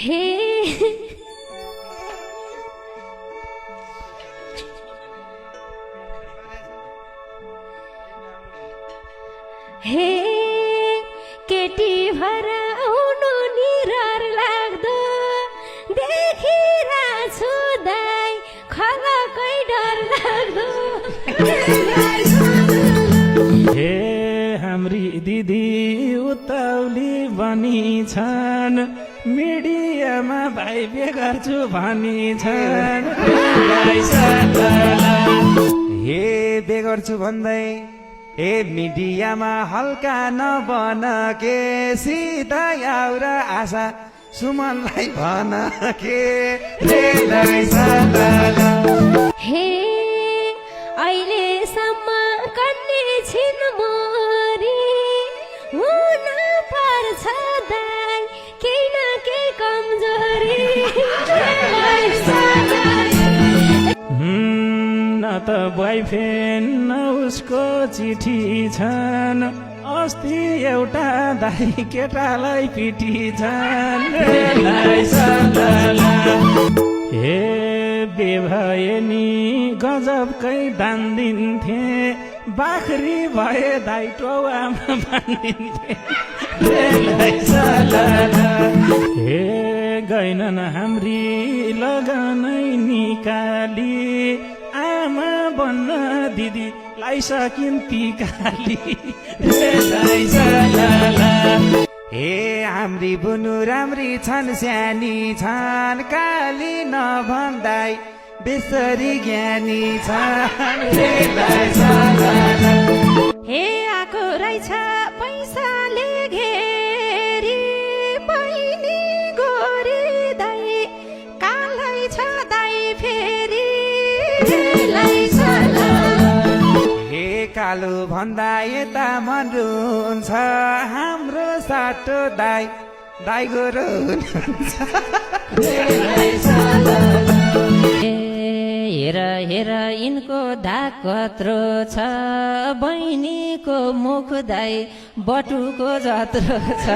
हे हे केटी भर आउनु निरर लाग्दो देखिरहेछु दाइ खलकै डर लाग्दो हे हाम्री दिदी उताउली बनी छन् मिडियामा भाइ बे गर्छु भनी छन् हे बे गर्छु भन्दै ए मिडियामा हल्का नबन के सिधा आउर आशा सुमनलाई भन के हे अहिलेसम्म कन्ने छिन् मोरी हुन पर्छ दाइ केही न केही कमजोरी न त बोयफ्रेन्ड न उसको चिठी छन् अस्ति एउटा दाइ केटालाई पिटी छन् हे बे भए नि गजबकै दान दिन्थे बाख्री भए दाइ टोवामा बाँधिन्थे हे गएनन् हाम्री लगनै निकाली आमा बन्न दिदी लाइसकिन् ती काली हे हाम्री बुनु राम्री छन् सानी छन् काली नभन्दाई बेसरी ज्ञानी छन् हे आको रहेछ पैसाले घेरी बहिनी गोरी दाइ कालै छ दाइ फेरि हे कालो भन्दा यता मन रुन्छ हाम्रो साटो दाइ दाइ गोरो हेर हेर यिनको धाक कत्रो छ बहिनीको मुख दाइ बटुको जत्रो छ